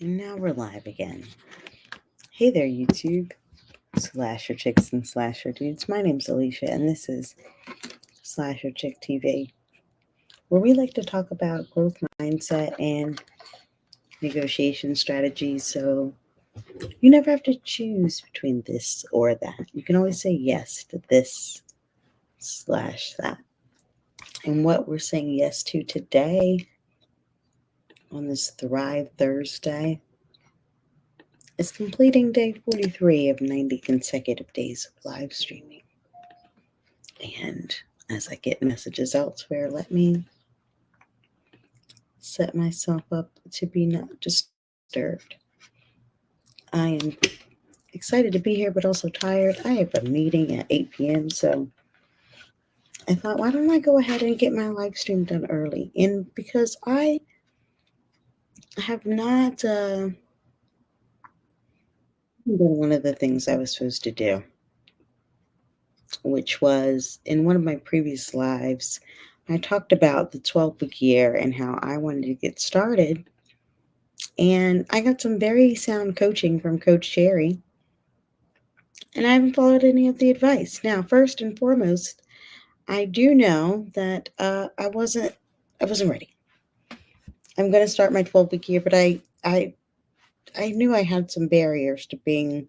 And now we're live again. Hey there, YouTube, Slasher Chicks and Slasher Dudes. My name's Alicia, and this is Slasher Chick TV, where we like to talk about growth mindset and negotiation strategies. So you never have to choose between this or that. You can always say yes to this slash that. And what we're saying yes to today on this Thrive Thursday is completing day 43 of 90 consecutive days of live streaming. And as I get messages elsewhere, let me set myself up to be not disturbed. I am excited to be here, but also tired. I have a meeting at 8 p.m., so I thought, why don't I go ahead and get my live stream done early? And because I have not done one of the things I was supposed to do, which was in one of my previous lives, I talked about the 12-week year and how I wanted to get started. And I got some very sound coaching from Coach Cherry, and I haven't followed any of the advice. Now, first and foremost, I do know that I wasn't ready. I'm going to start my 12-week year, but I knew I had some barriers to being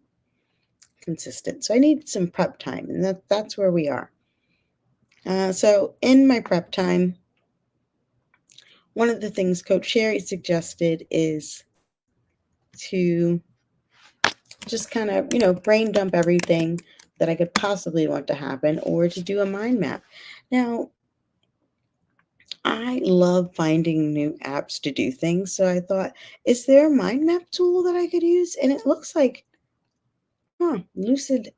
consistent, so I needed some prep time, and that's where we are. So in my prep time, one of the things Coach Sherry suggested is to just kind of, brain dump everything that I could possibly want to happen or to do a mind map. Now, I love finding new apps to do things. So I thought, is there a mind map tool that I could use? And it looks like, Lucid.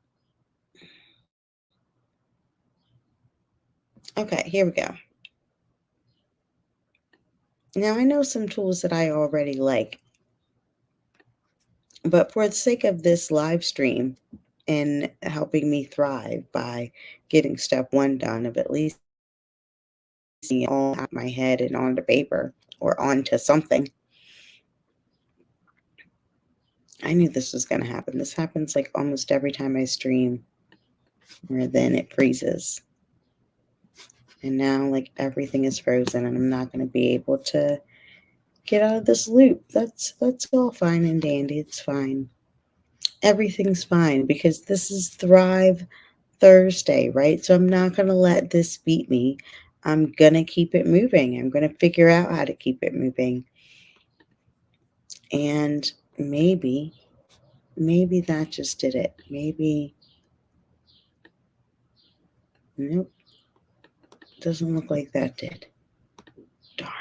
Okay, here we go. Now, I know some tools that I already like, but for the sake of this live stream and helping me thrive by getting step one done of at least seeing it all out my head and onto paper or onto something, I knew this was going to happen. This happens like almost every time I stream, where then it freezes. And now, like, everything is frozen, and I'm not going to be able to get out of this loop. That's all fine and dandy. It's fine. Everything's fine because this is Thrive Thursday, right? So I'm not going to let this beat me. I'm going to keep it moving. I'm going to figure out how to keep it moving. And maybe that just did it. Maybe, nope, doesn't look like that did. Darn.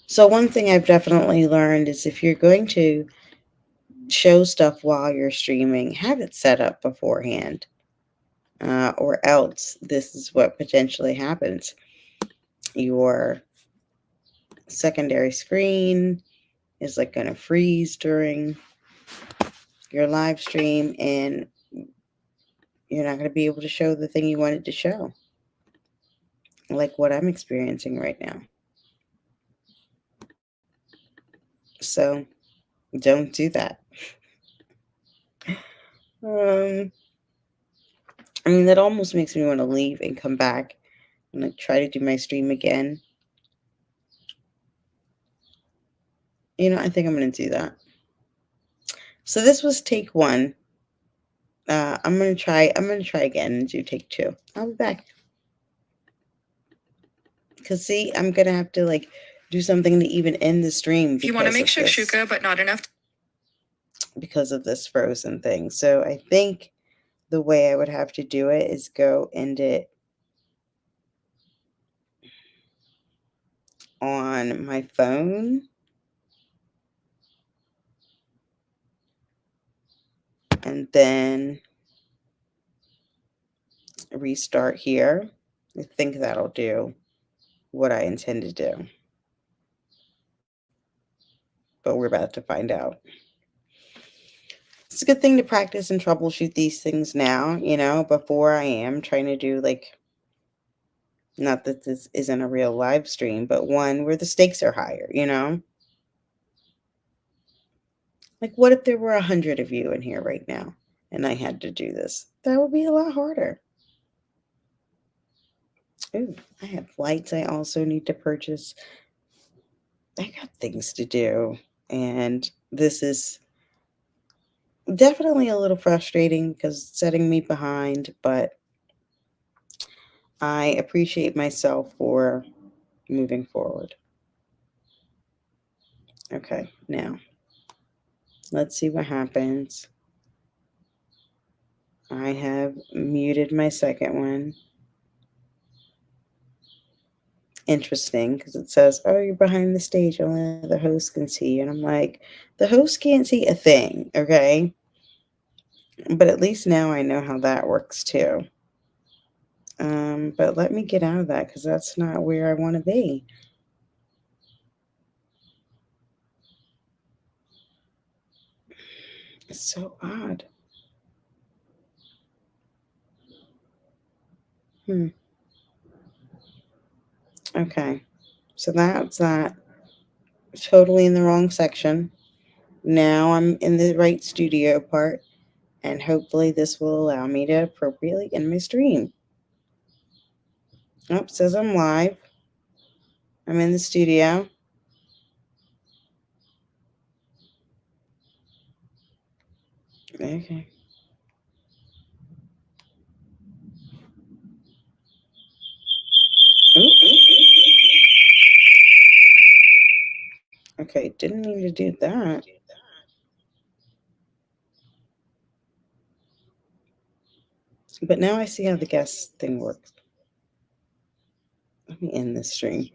So one thing I've definitely learned is if you're going to show stuff while you're streaming, have it set up beforehand, or else this is what potentially happens. Your secondary screen is like going to freeze during your live stream, and you're not going to be able to show the thing you wanted to show, like what I'm experiencing right now. So don't do that. I mean, that almost makes me want to leave and come back and like try to do my stream again. I think I'm going to do that. So this was take one. I'm going to try again and do take two. I'll be back. Because see, I'm going to have to like do something to even end the stream. If you want to make shakshuka, but not enough. Because of this frozen thing. So I think the way I would have to do it is go end it on my phone. And then restart here. I think that'll do what I intend to do. But we're about to find out. It's a good thing to practice and troubleshoot these things now, before I am trying to do like, not that this isn't a real live stream, but one where the stakes are higher, Like, what if there were 100 of you in here right now and I had to do this? That would be a lot harder. Ooh, I have lights I also need to purchase. I got things to do. And this is definitely a little frustrating because it's setting me behind, but I appreciate myself for moving forward. Okay, now let's see what happens. I have muted my second one. Interesting because it says, "Oh, you're behind the stage. Only the host can see you." And I'm like, the host can't see a thing, okay? But at least now I know how that works too. But let me get out of that because that's not where I want to be. It's so odd. Hmm. Okay. So that's that. Totally in the wrong section. Now I'm in the right studio part, and hopefully this will allow me to appropriately end my stream. Oh, says I'm live. I'm in the studio. Okay. Ooh, ooh, ooh. Okay, didn't mean to do that. But now I see how the guest thing works. Let me end this stream.